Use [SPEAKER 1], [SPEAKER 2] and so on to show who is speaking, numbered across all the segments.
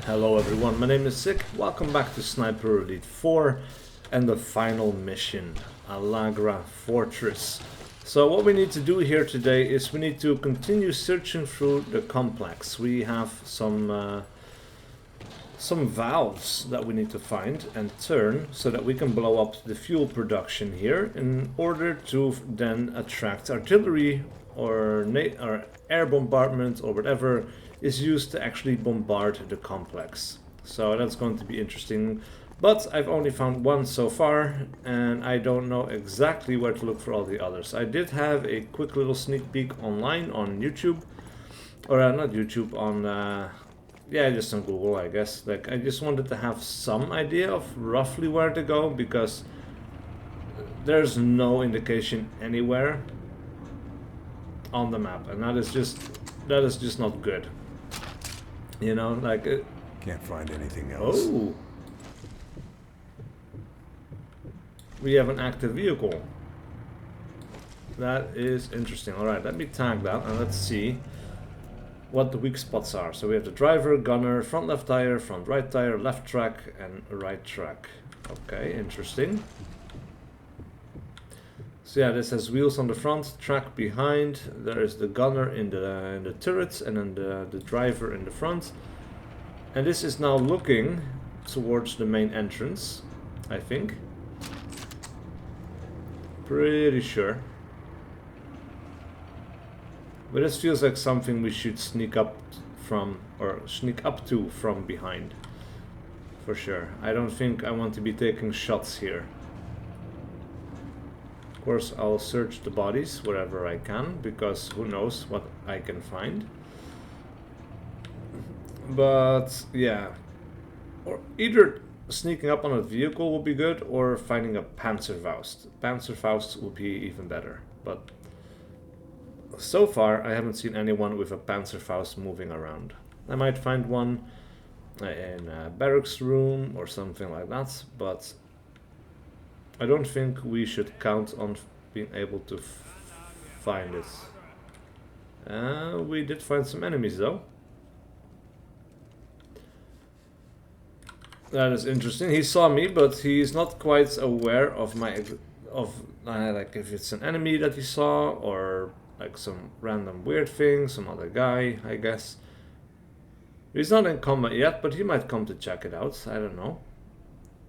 [SPEAKER 1] Hello everyone, my name is SiC. Welcome back to Sniper Elite 4 and the final mission, Allagra Fortress. So what we need to do here today is we need to continue searching through the complex. We have some valves that we need to find and turn so that we can blow up the fuel production here in order to then attract artillery or air bombardment or whatever is used to actually bombard the complex. So that's going to be interesting, but I've only found one so far and I don't know exactly where to look for all the others. I did have a quick little sneak peek online on YouTube, or not YouTube, on yeah, just on Google, I guess. Like, I just wanted to have some idea of roughly where to go because there's no indication anywhere on the map, and that is just not good. You know, like
[SPEAKER 2] can't find anything else.
[SPEAKER 1] Oh, we have an active vehicle. That is interesting. All right, let me tag that and let's see what the weak spots are. So we have the driver, gunner, front left tire, front right tire, left track, and right track. Okay, interesting. So yeah, this has wheels on the front, track behind. There is the gunner in the turrets, and then the driver in the front. And this is now looking towards the main entrance, I think. Pretty sure. But this feels like something we should sneak up from, or sneak up to from behind. For sure. I don't think I want to be taking shots here. Of course, I'll search the bodies wherever I can, because who knows what I can find. But yeah, or either sneaking up on a vehicle will be good, or finding a Panzerfaust. Panzerfaust will be even better. But so far, I haven't seen anyone with a Panzerfaust moving around. I might find one in a barracks room or something like that, but I don't think we should count on being able to find it. We did find some enemies though. That is interesting. He saw me, but he's not quite aware of my like if it's an enemy that he saw or like some random weird thing, some other guy, I guess. He's not in combat yet, but he might come to check it out. I don't know.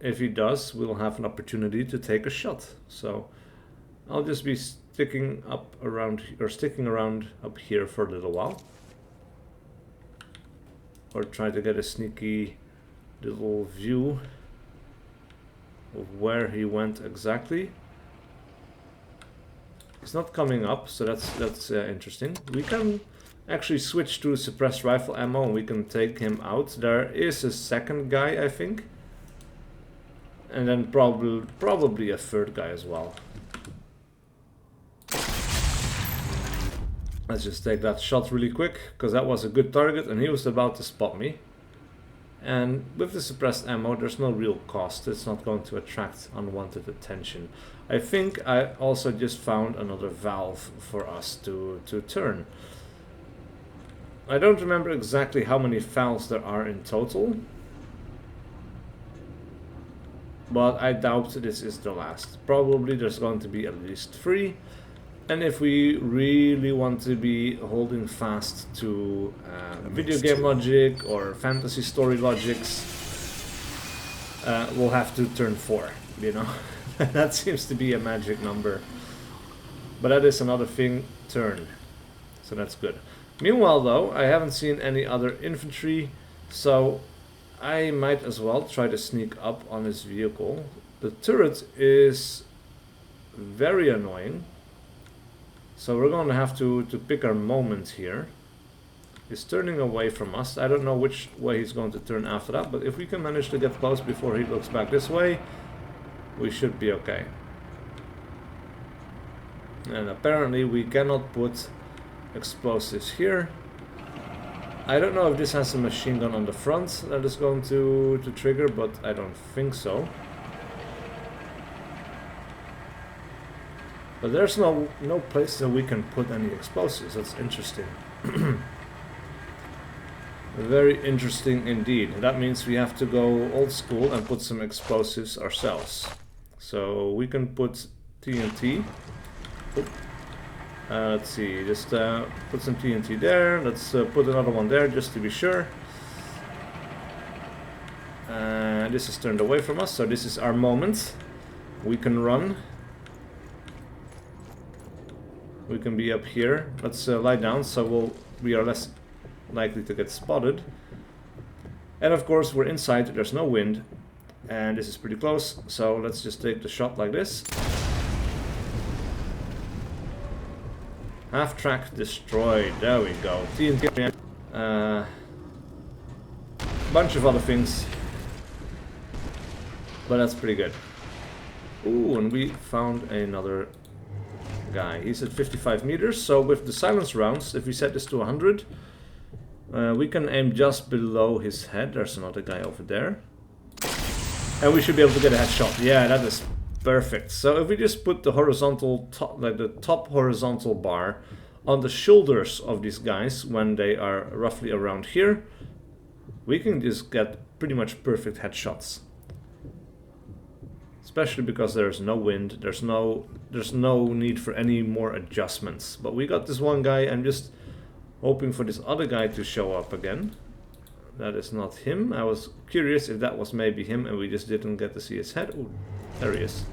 [SPEAKER 1] If he does, we'll have an opportunity to take a shot. So I'll just be sticking around up here for a little while, or try to get a sneaky little view of where he went exactly. He's not coming up, so that's interesting. We can actually switch to suppressed rifle ammo and we can take him out. There is a second guy, I think. And then probably a third guy as well. Let's just take that shot really quick, because that was a good target and he was about to spot me. And with the suppressed ammo, there's no real cost. It's not going to attract unwanted attention. I think I also just found another valve for us to turn. I don't remember exactly how many valves there are in total, but I doubt this is the last. Probably there's going to be at least 3. And if we really want to be holding fast to video game logic or fantasy story logics, we'll have to turn 4, you know. That seems to be a magic number. But that is another thing, turn. So that's good. Meanwhile though, I haven't seen any other infantry, so I might as well try to sneak up on his vehicle. The turret is very annoying, so we're going to have to pick our moment here. He's turning away from us. I don't know which way he's going to turn after that, but if we can manage to get close before he looks back this way, we should be okay. And apparently we cannot put explosives here. I don't know if this has a machine gun on the front that is going to trigger, but I don't think so. But there's no place that we can put any explosives. That's interesting. Very interesting indeed. That means we have to go old school and put some explosives ourselves. So we can put TNT. Let's see, just put some TNT there. Let's put another one there just to be sure. This is turned away from us, so this is our moment. We can run. We can be up here. Let's lie down so we are less likely to get spotted. And of course we're inside, there's no wind. And this is pretty close, so let's just take the shot like this. Half track destroyed, there we go. TNT, bunch of other things. But that's pretty good. Ooh, and we found another guy. He's at 55 meters, so with the silence rounds, if we set this to 100, we can aim just below his head. There's another guy over there. And we should be able to get a headshot. Yeah, that is perfect. So if we just put the horizontal top, like the top horizontal bar on the shoulders of these guys when they are roughly around here, we can just get pretty much perfect headshots. Especially because there's no wind, there's no need for any more adjustments. But we got this one guy. I'm just hoping for this other guy to show up again. That is not him. I was curious if that was maybe him and we just didn't get to see his head. Oh, there he is.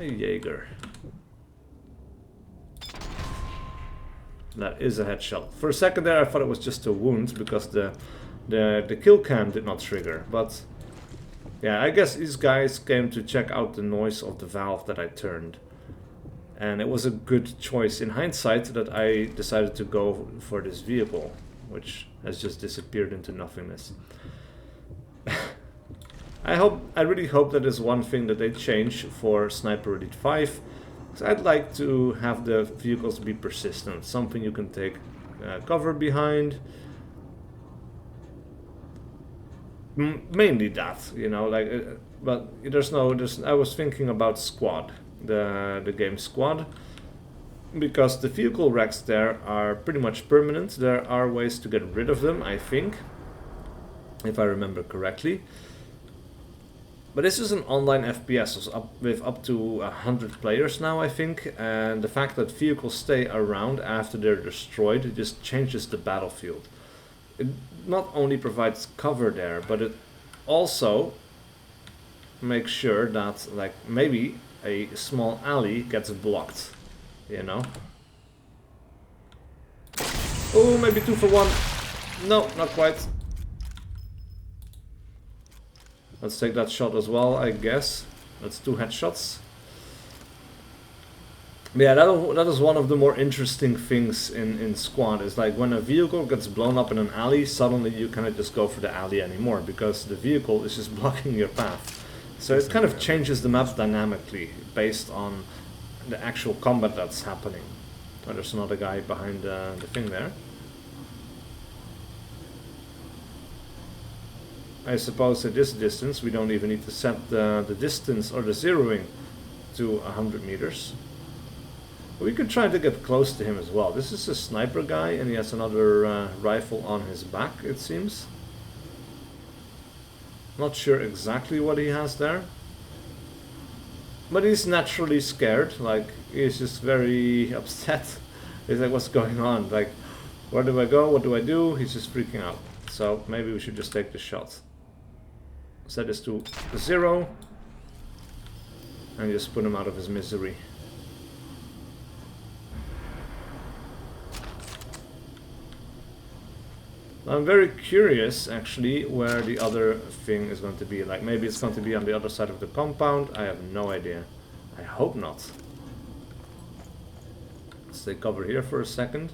[SPEAKER 1] A Jaeger. That is a headshot. For a second there I thought it was just a wound because the kill cam did not trigger. But yeah, I guess these guys came to check out the noise of the valve that I turned. And it was a good choice in hindsight that I decided to go for this vehicle, which has just disappeared into nothingness. I really hope that is one thing that they change for Sniper Elite 5. Because I'd like to have the vehicles be persistent, something you can take cover behind. Mainly that, you know, like, but I was thinking about Squad, the game Squad, because the vehicle wrecks there are pretty much permanent. There are ways to get rid of them, I think, if I remember correctly. But this is an online FPS with up to 100 players now, I think, and the fact that vehicles stay around after they're destroyed, it just changes the battlefield. It not only provides cover there, but it also makes sure that, like, maybe a small alley gets blocked, you know? Oh, maybe 2 for 1. No, not quite. Let's take that shot as well, I guess. That's 2 headshots. Yeah, that is one of the more interesting things in Squad, is like when a vehicle gets blown up in an alley, suddenly you cannot just go for the alley anymore, because the vehicle is just blocking your path. So it kind of changes the map dynamically, based on the actual combat that's happening. Oh, there's another guy behind the thing there. I suppose at this distance we don't even need to set the distance or the zeroing to 100 meters. We could try to get close to him as well. This is a sniper guy and he has another rifle on his back, it seems. Not sure exactly what he has there. But he's naturally scared, like he's just very upset. He's like, what's going on? Like, where do I go? What do I do? He's just freaking out. So maybe we should just take the shot. Set this to 0 and just put him out of his misery. I'm very curious actually where the other thing is going to be. Like maybe it's going to be on the other side of the compound. I have no idea. I hope not. Let's take cover here for a second.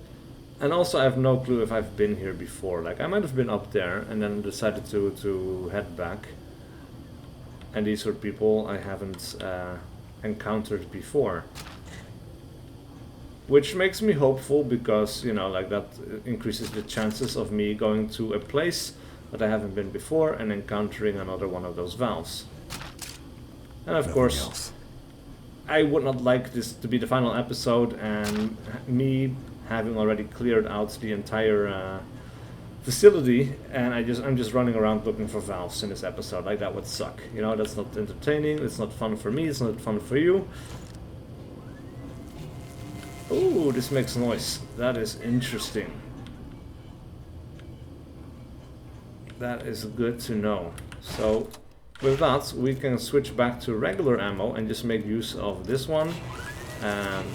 [SPEAKER 1] And also I have no clue if I've been here before. Like I might have been up there and then decided to head back. And these are people I haven't encountered before. Which makes me hopeful because, you know, like that increases the chances of me going to a place that I haven't been before and encountering another one of those valves. And of course, I would not like this to be the final episode and me having already cleared out the entire facility, and I'm just running around looking for valves in this episode. Like, that would suck. You know, that's not entertaining. It's not fun for me. It's not fun for you. Ooh, this makes noise. That is interesting. That is good to know. So with that, we can switch back to regular ammo and just make use of this one, and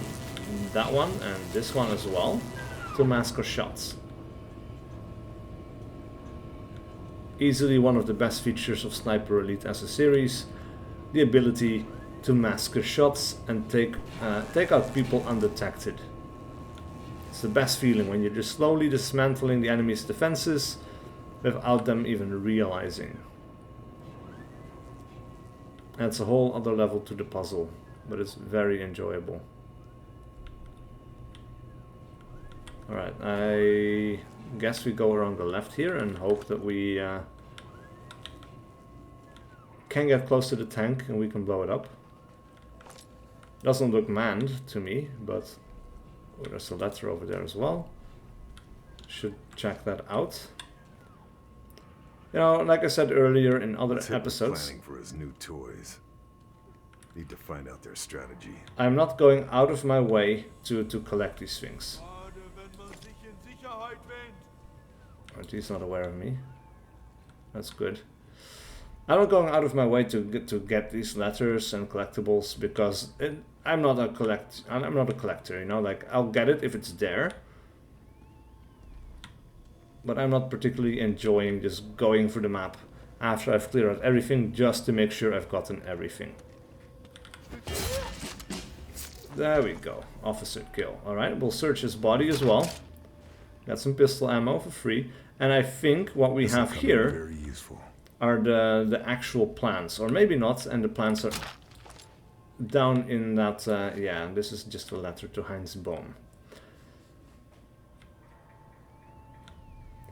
[SPEAKER 1] that one, and this one as well, to mask our shots. Easily one of the best features of Sniper Elite as a series, the ability to mask your shots and take out people undetected. It's the best feeling when you're just slowly dismantling the enemy's defenses without them even realizing. That's a whole other level to the puzzle, but it's very enjoyable. Alright, I guess we go around the left here and hope that we can get close to the tank and we can blow it up. Doesn't look manned to me, but there's a letter over there as well. Should check that out. You know, like I said earlier in other episodes,
[SPEAKER 2] planning for his new toys. Need to find out their strategy.
[SPEAKER 1] I'm not going out of my way to collect these things. But he's not aware of me. That's good. I'm not going out of my way to get these letters and collectibles because I'm not a collector, you know. Like, I'll get it if it's there, but I'm not particularly enjoying just going through the map after I've cleared out everything just to make sure I've gotten everything. There we go. Officer kill. Alright, we'll search his body as well. Got some pistol ammo for free. And I think what we have here
[SPEAKER 2] very useful.
[SPEAKER 1] Are the actual plans. Or maybe not, and the plans are down in that... yeah, this is just a letter to Heinz Bohm.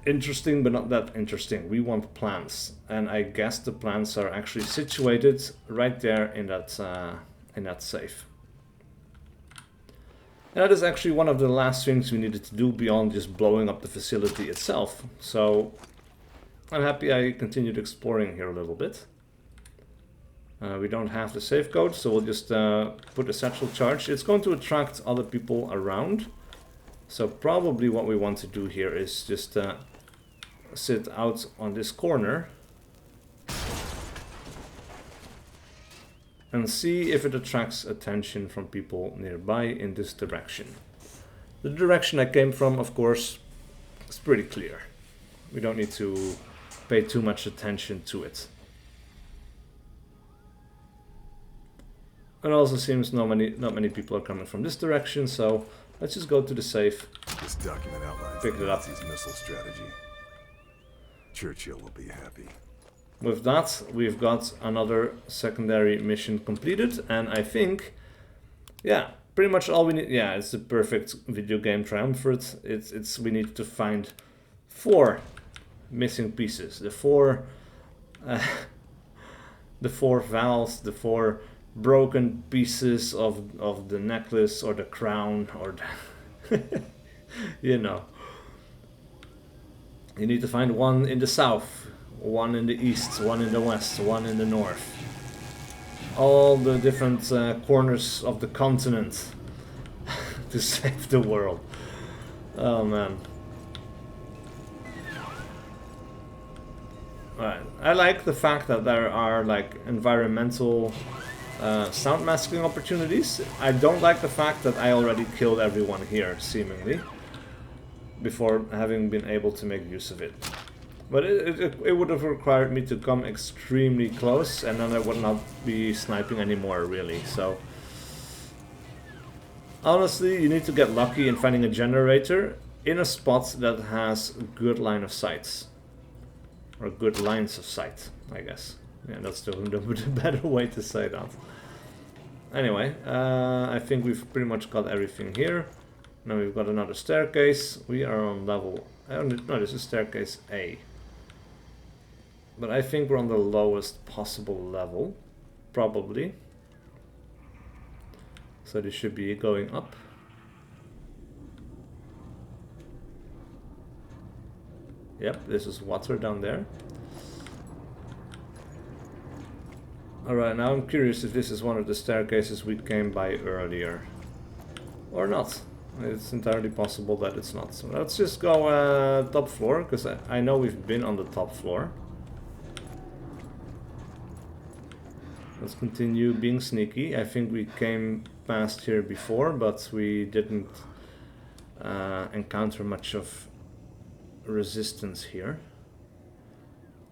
[SPEAKER 1] Interesting, but not that interesting. We want plans. And I guess the plans are actually situated right there in that safe. And that is actually one of the last things we needed to do beyond just blowing up the facility itself. So I'm happy I continued exploring here a little bit. We don't have the safe code, so we'll just put a satchel charge. It's going to attract other people around. So probably what we want to do here is just sit out on this corner and see if it attracts attention from people nearby in this direction. The direction I came from, of course, is pretty clear. We don't need to pay too much attention to it. It also seems not many people are coming from this direction, so let's just go to the safe.
[SPEAKER 2] This document outlines
[SPEAKER 1] pick it up.
[SPEAKER 2] Nazi's missile strategy. Churchill will be happy.
[SPEAKER 1] With that, we've got another secondary mission completed, and I think, yeah, pretty much all we need. Yeah, it's the perfect video game triumvirate. We need to find 4 missing pieces. The 4 valves, the 4 broken pieces of the necklace or the crown or the you know. You need to find one in the south, one in the east, one in the west, one in the north. All the different corners of the continent to save the world. Oh man. Alright, I like the fact that there are like environmental sound masking opportunities. I don't like the fact that I already killed everyone here, seemingly, before having been able to make use of it. But it would have required me to come extremely close, and then I would not be sniping anymore, really. So honestly, you need to get lucky in finding a generator in a spot that has good line of sight. Or good lines of sight, I guess. Yeah, that's the better way to say that. Anyway, I think we've pretty much got everything here. Now we've got another staircase. We are on level... no, this is staircase A. But I think we're on the lowest possible level. Probably. So this should be going up. Yep, this is water down there. Alright, now I'm curious if this is one of the staircases we came by earlier. Or not. It's entirely possible that it's not. So let's just go top floor, because I know we've been on the top floor. Let's continue being sneaky. I think we came past here before, but we didn't encounter much of resistance here.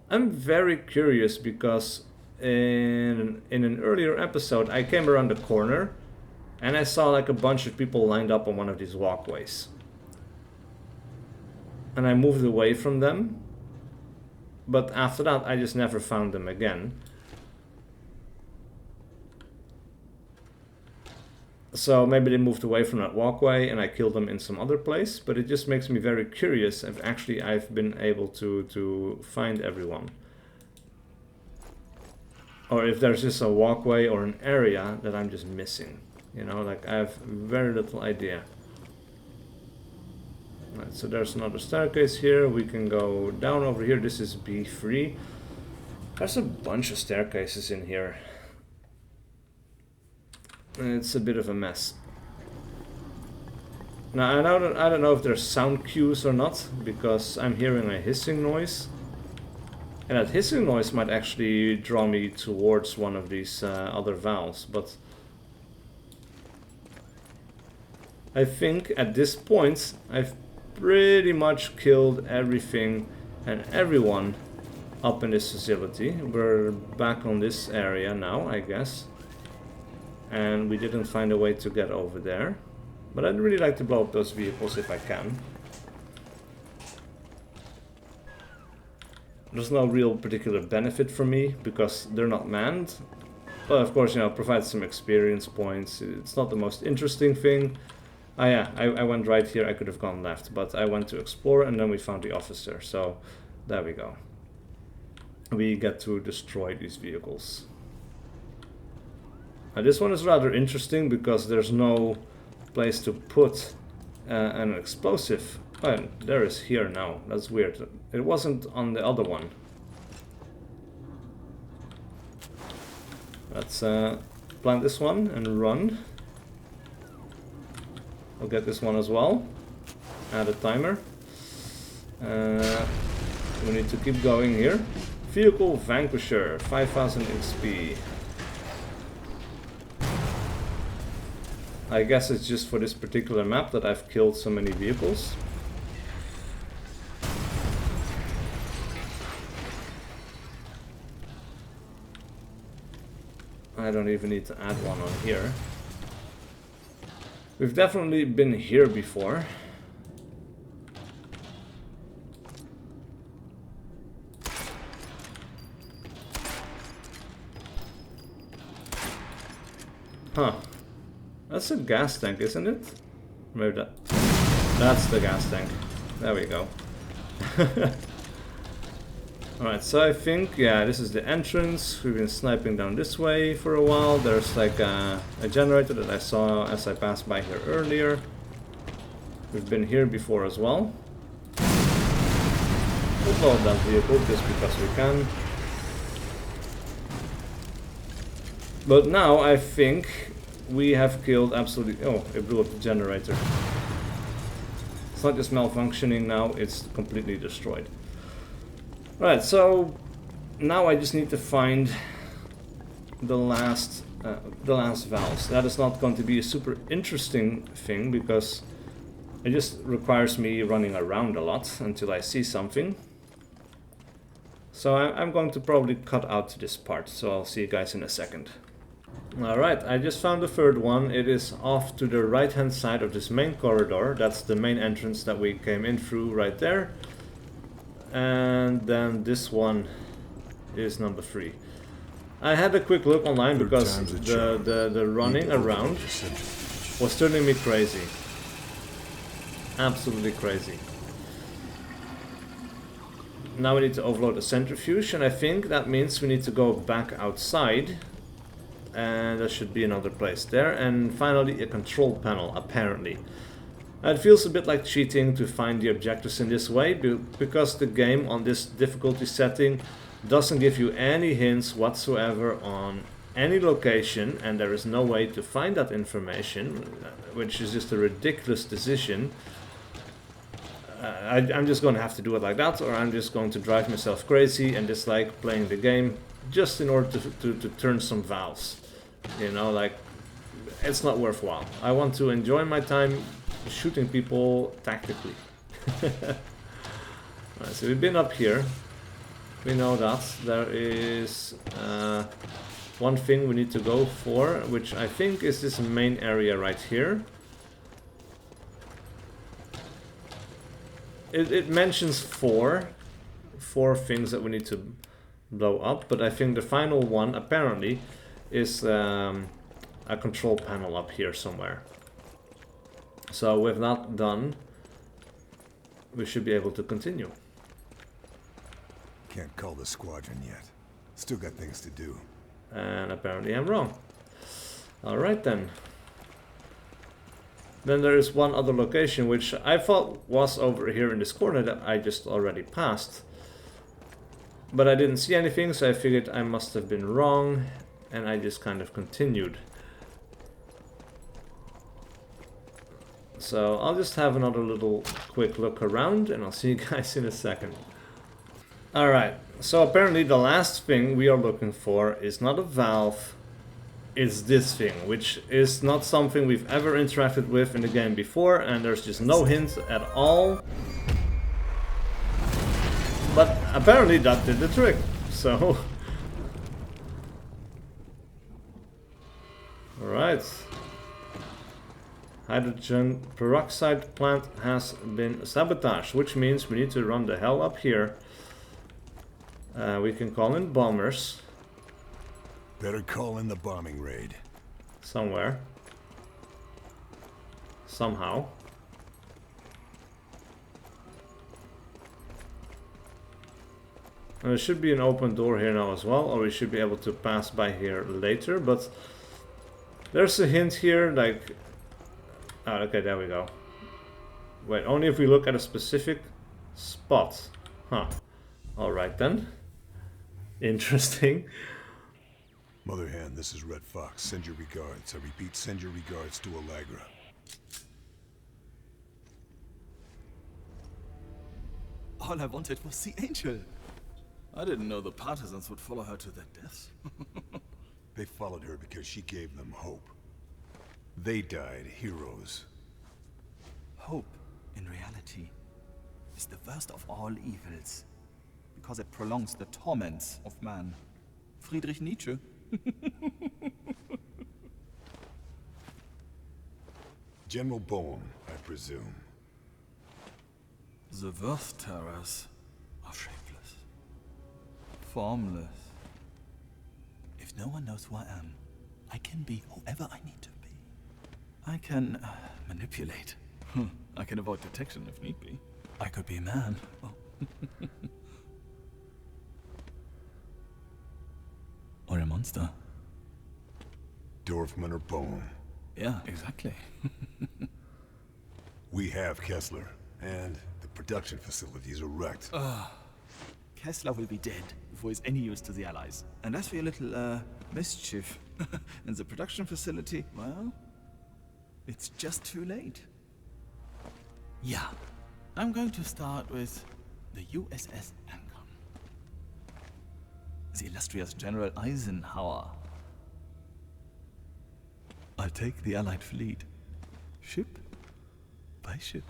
[SPEAKER 1] I'm very curious because in an earlier episode I came around the corner and I saw like a bunch of people lined up on one of these walkways. And I moved away from them, but after that I just never found them again. So maybe they moved away from that walkway and I killed them in some other place, but it just makes me very curious if actually I've been able to find everyone. Or if there's just a walkway or an area that I'm just missing. You know, like I have very little idea. Right, so there's another staircase here. We can go down over here. This is B3. There's a bunch of staircases in here. It's a bit of a mess. Now I don't know if there's sound cues or not, because I'm hearing a hissing noise. And that hissing noise might actually draw me towards one of these other valves, but I think at this point I've pretty much killed everything and everyone up in this facility. We're back on this area now, I guess. And we didn't find a way to get over there. But I'd really like to blow up those vehicles if I can. There's no real particular benefit for me because they're not manned. But of course, you know, it provides some experience points. It's not the most interesting thing. Ah yeah, I went right here. I could have gone left, but I went to explore and then we found the officer. So there we go. We get to destroy these vehicles. Now this one is rather interesting because there's no place to put an explosive. Oh, there is here now. That's weird. It wasn't on the other one. Let's plant this one and run. I'll get this one as well. Add a timer. We need to keep going here. Vehicle Vanquisher, 5000 XP. I guess it's just for this particular map that I've killed so many vehicles. I don't even need to add one on here. We've definitely been here before. Huh. That's a gas tank, isn't it? Maybe that's the gas tank. There we go. Alright, so I think, yeah, this is the entrance. We've been sniping down this way for a while. There's like a generator that I saw as I passed by here earlier. We've been here before as well. We'll blow up that vehicle just because we can. But now I think we have killed absolutely... Oh, it blew up the generator. It's not just malfunctioning now, it's completely destroyed. Alright, so now I just need to find the last valves. That is not going to be a super interesting thing because it just requires me running around a lot until I see something. So I'm going to probably cut out this part, so I'll see you guys in a second. Alright, I just found the third one. It is off to the right hand side of this main corridor. That's the main entrance that we came in through right there. And then this one is number 3. I had a quick look online because the running around was turning me crazy. Absolutely crazy. Now we need to overload the centrifuge, and I think that means we need to go back outside. And there should be another place there. And finally a control panel, apparently. It feels a bit like cheating to find the objectives in this way, because the game on this difficulty setting doesn't give you any hints whatsoever on any location, and there is no way to find that information, which is just a ridiculous decision. I'm just going to have to do it like that, or I'm just going to drive myself crazy and dislike playing the game just in order to turn some valves. You know, like, it's not worthwhile. I want to enjoy my time shooting people tactically. Right, so we've been up here. We know that there is one thing we need to go for, which I think is this main area right here. It mentions four things that we need to blow up, but I think the final one apparently is a control panel up here somewhere. So with that done, we should be able to continue.
[SPEAKER 2] Can't call the squadron yet. Still got things to do.
[SPEAKER 1] And apparently I'm wrong. Alright then. Then there is one other location which I thought was over here in this corner that I just already passed. But I didn't see anything, so I figured I must have been wrong, and I just kind of continued. So I'll just have another little quick look around, and I'll see you guys in a second. Alright, so apparently the last thing we are looking for is not a valve, it's this thing, which is not something we've ever interacted with in the game before, and there's just no hint at all. But apparently that did the trick, so... Alright. Hydrogen peroxide plant has been sabotaged, which means we need to run the hell up here. We can call in bombers.
[SPEAKER 2] Better call in the bombing raid.
[SPEAKER 1] Somewhere. Somehow. And there should be an open door here now as well, or we should be able to pass by here later, but there's a hint here, like... Oh, okay, there we go. Wait, only if we look at a specific spot. Huh. Alright then. Interesting.
[SPEAKER 2] Mother Hen, this is Red Fox. Send your regards. I repeat, send your regards to Allagra.
[SPEAKER 3] All I wanted was the angel. I didn't know the partisans would follow her to their deaths.
[SPEAKER 2] They followed her because she gave them hope. They died heroes.
[SPEAKER 3] Hope, in reality, is the worst of all evils, because it prolongs the torments of man. Friedrich Nietzsche.
[SPEAKER 2] General Bone, I presume.
[SPEAKER 3] The worst terrors are shapeless, formless. If no one knows who I am, I can be whoever I need to be. I can manipulate. I can avoid detection if need be. I could be a man. Oh. Or a monster.
[SPEAKER 2] Dorfman or Bone.
[SPEAKER 3] Yeah, exactly.
[SPEAKER 2] We have Kessler, and the production facilities are wrecked.
[SPEAKER 3] Kessler will be dead before he's any use to the Allies. And as for your little, mischief in the production facility, well, it's just too late. Yeah, I'm going to start with the USS Lincoln. The illustrious General Eisenhower. I'll take the Allied fleet, ship by ship.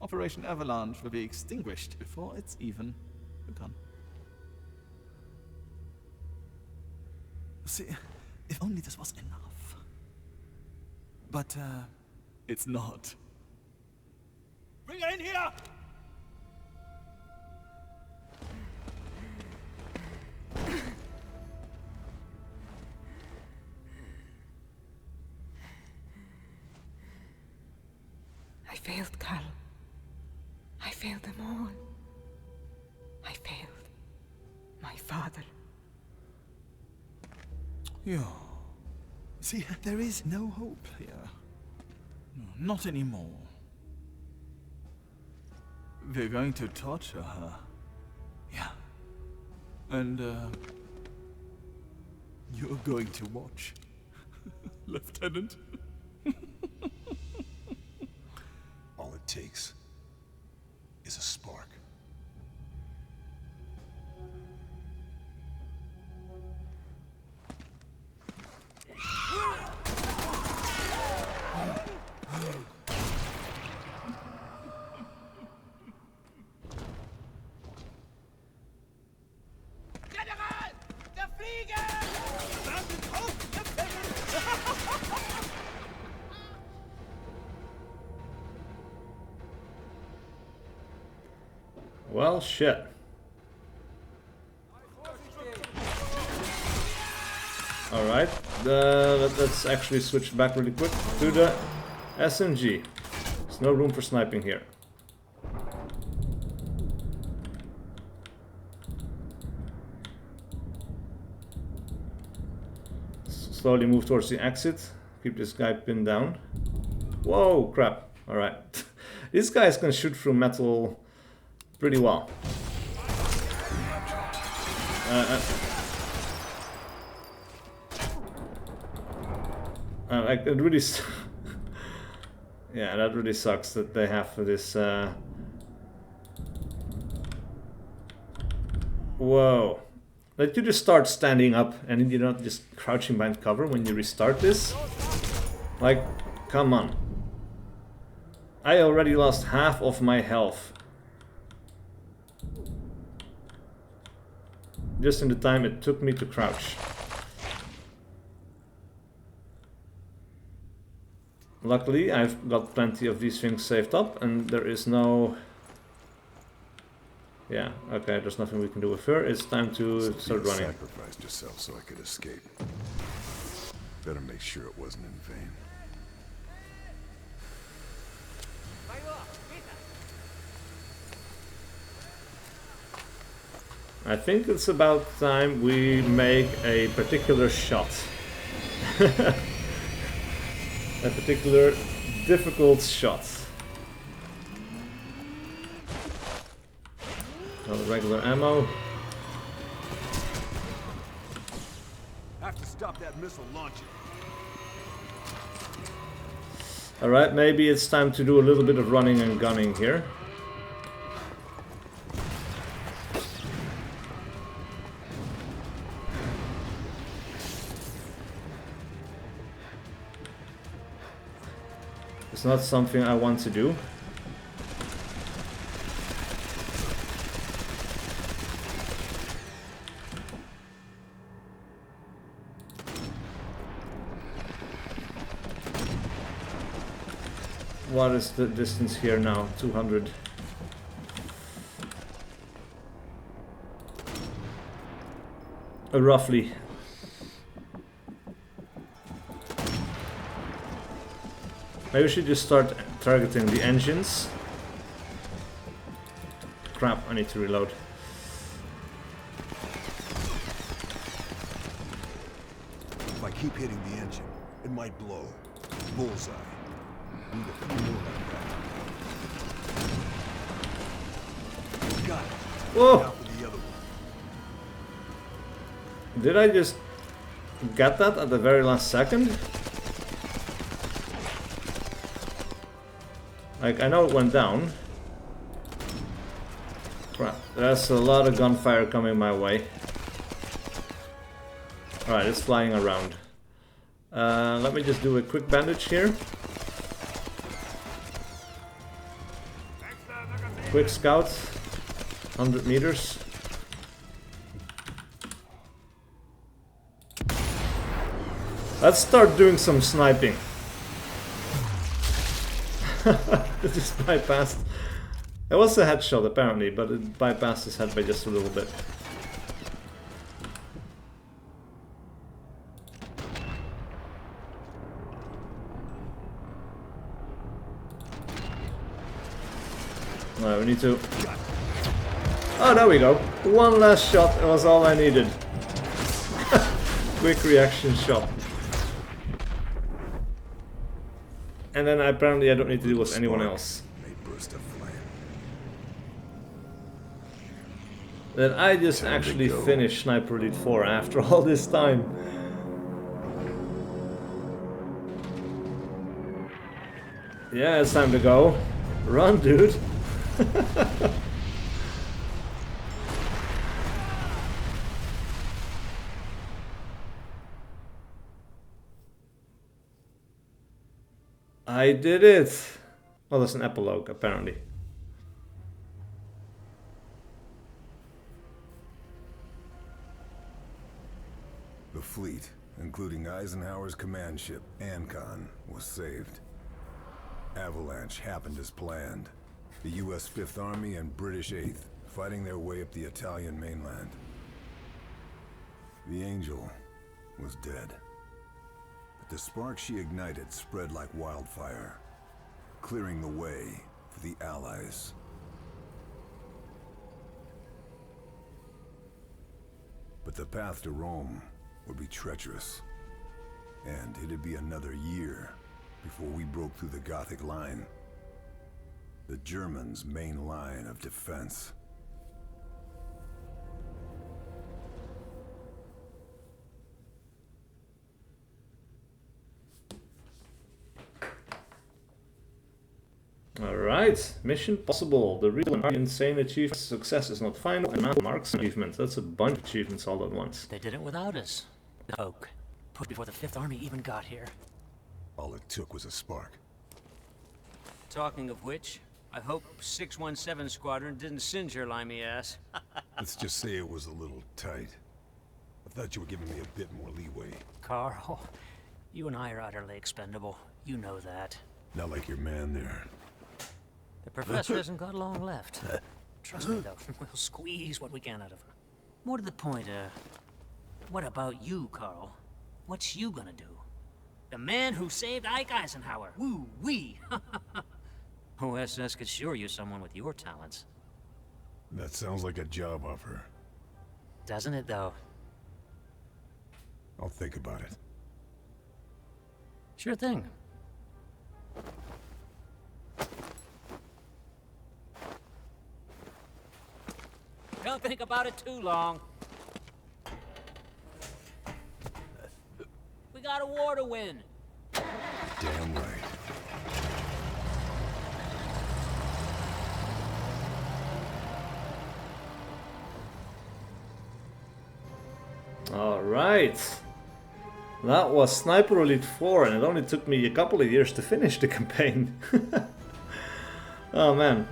[SPEAKER 3] Operation Avalanche will be extinguished before it's even begun. See, if only this was enough. But, it's not. Bring her in here!
[SPEAKER 4] I failed, Carl. I failed them all. I failed my father.
[SPEAKER 3] Yeah. See, there is no hope here. not anymore. We're going to torture her. Yeah. And, you're going to watch. Lieutenant.
[SPEAKER 2] All it takes is a spark.
[SPEAKER 1] Well, shit. Alright, let's actually switch back really quick to the SMG. There's no room for sniping here. Slowly move towards the exit. Keep this guy pinned down. Whoa, crap. Alright. These guys can shoot through metal pretty well. Like it really, yeah, that really sucks that they have this. Whoa! Like you just start standing up and you're not just crouching behind cover when you restart this. Like, come on! I already lost half of my health. Just in the time it took me to crouch. Luckily, I've got plenty of these things saved up, and there is no... Yeah, okay, there's nothing we can do with her. It's time to start running.
[SPEAKER 2] Sacrificed yourself so I could escape. Better make sure it wasn't in vain.
[SPEAKER 1] I think it's about time we make a particular shot. A particular difficult shot. Well, regular ammo.
[SPEAKER 2] Have to stop that missile launching.
[SPEAKER 1] Alright, maybe it's time to do a little bit of running and gunning here. It's not something I want to do. What is the distance here now? 200. Roughly. Maybe we should just start targeting the engines. Crap, I need to reload.
[SPEAKER 2] If I keep hitting the engine, it might blow. Bullseye. Need a few more like that. Got it.
[SPEAKER 1] Whoa!
[SPEAKER 2] Now for the other one.
[SPEAKER 1] Did I just get that at the very last second? Like, I know it went down. Crap, there's a lot of gunfire coming my way. Alright, it's flying around. Let me just do a quick bandage here. Quick scout. 100 meters. Let's start doing some sniping. It just bypassed. It was a headshot apparently, but it bypassed his head by just a little bit. Alright, we need to... Oh, there we go. One last shot, it was all I needed. Quick reaction shot. And then apparently I don't need to deal with
[SPEAKER 2] Little
[SPEAKER 1] anyone
[SPEAKER 2] spark
[SPEAKER 1] else.
[SPEAKER 2] may burst a flame.
[SPEAKER 1] Then I just
[SPEAKER 2] Time to
[SPEAKER 1] actually
[SPEAKER 2] go.
[SPEAKER 1] finished Sniper Elite 4 after all this time. Yeah, it's time to go. Run, dude. I did it! Well, there's an epilogue, apparently.
[SPEAKER 2] The fleet, including Eisenhower's command ship, Ancon, was saved. Avalanche happened as planned. The US 5th Army and British 8th fighting their way up the Italian mainland. The Angel was dead. But the spark she ignited spread like wildfire, clearing the way for the Allies. But the path to Rome would be treacherous, and it'd be another year before we broke through the Gothic line, the Germans' main line of defense.
[SPEAKER 1] Alright, mission possible. The real and insane achievement success is not final and not marks achievement. That's a bunch of achievements all at once.
[SPEAKER 5] They did it without us. The Oak. Pushed before the Fifth Army even got here.
[SPEAKER 2] All it took was a spark.
[SPEAKER 5] Talking of which, I hope 617 Squadron didn't singe your limey ass.
[SPEAKER 2] Let's just say it was a little tight. I thought you were giving me a bit more leeway.
[SPEAKER 5] Carl, you and I are utterly expendable. You know that.
[SPEAKER 2] Not like your man there.
[SPEAKER 5] The professor hasn't got long left. Trust me, though, we'll squeeze what we can out of him. More to the point, what about you, Carl? What's you gonna do? The man who saved Ike Eisenhower. Woo-wee! OSS could sure use someone with your talents.
[SPEAKER 2] That sounds like a job offer.
[SPEAKER 5] Doesn't it, though?
[SPEAKER 2] I'll think about it.
[SPEAKER 5] Sure thing. Don't think about it too long. We got a war to win.
[SPEAKER 2] Damn right.
[SPEAKER 1] Alright. That was Sniper Elite 4 and it only took me a couple of years to finish the campaign. Oh man.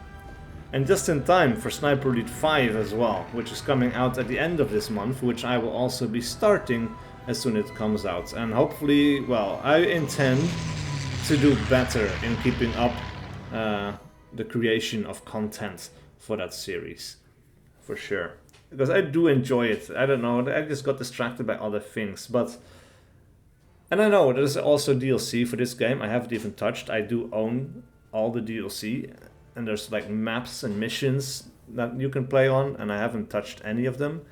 [SPEAKER 1] And just in time for Sniper Elite 5 as well, which is coming out at the end of this month, which I will also be starting as soon as it comes out. And hopefully, well, I intend to do better in keeping up the creation of content for that series, for sure. Because I do enjoy it. I don't know, I just got distracted by other things, but... And I know there's also DLC for this game, I haven't even touched. I do own all the DLC, and there's like maps and missions that you can play on, and I haven't touched any of them.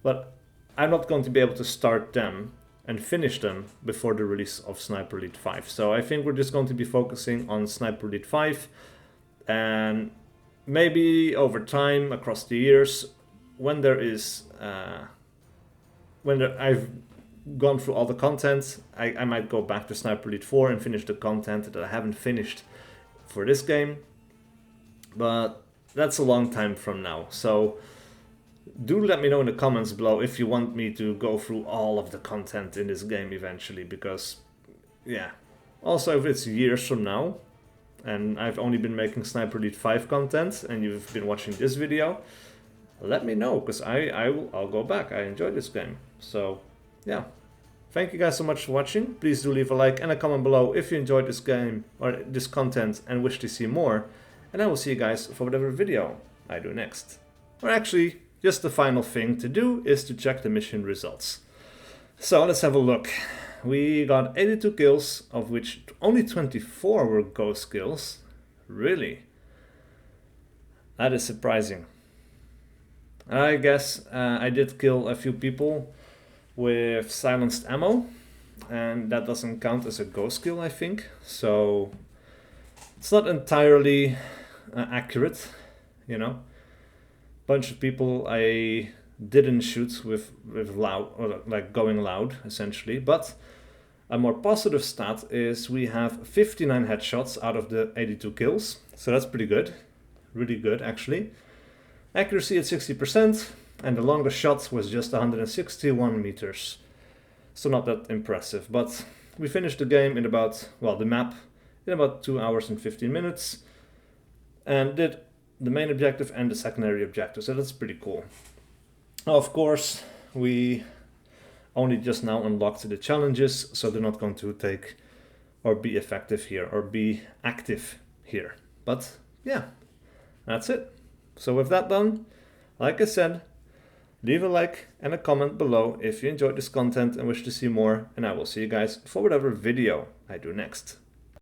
[SPEAKER 1] But I'm not going to be able to start them and finish them before the release of Sniper Elite 5. So I think we're just going to be focusing on Sniper Elite 5, and maybe over time, across the years, when there is... I've gone through all the content, I might go back to Sniper Elite 4 and finish the content that I haven't finished for this game. But that's a long time from now, so do let me know in the comments below if you want me to go through all of the content in this game eventually, because, yeah. Also, if it's years from now, and I've only been making Sniper Elite 5 content, and you've been watching this video, let me know, because I'll go back. I enjoyed this game, so, yeah. Thank you guys so much for watching. Please do leave a like and a comment below if you enjoyed this game, or this content, and wish to see more. And I will see you guys for whatever video I do next. Or actually, just the final thing to do is to check the mission results. So let's have a look. We got 82 kills, of which only 24 were ghost kills. Really? That is surprising. I guess I did kill a few people with silenced ammo, and that doesn't count as a ghost kill, I think. So It's not entirely accurate, you know. Bunch of people I didn't shoot with loud, or like going loud, essentially. But a more positive stat is we have 59 headshots out of the 82 kills, so that's pretty good, really good actually. Accuracy at 60%, and the longest shot was just 161 meters, so not that impressive. But we finished the game in about, well, the map in about 2 hours and 15 minutes, and did the main objective and the secondary objective, so that's pretty cool. Now, of course, we only just now unlocked the challenges, so they're not going to take or be effective here or be active here. But yeah, that's it. So with that done, like I said, leave a like and a comment below if you enjoyed this content and wish to see more, and I will see you guys for whatever video I do next.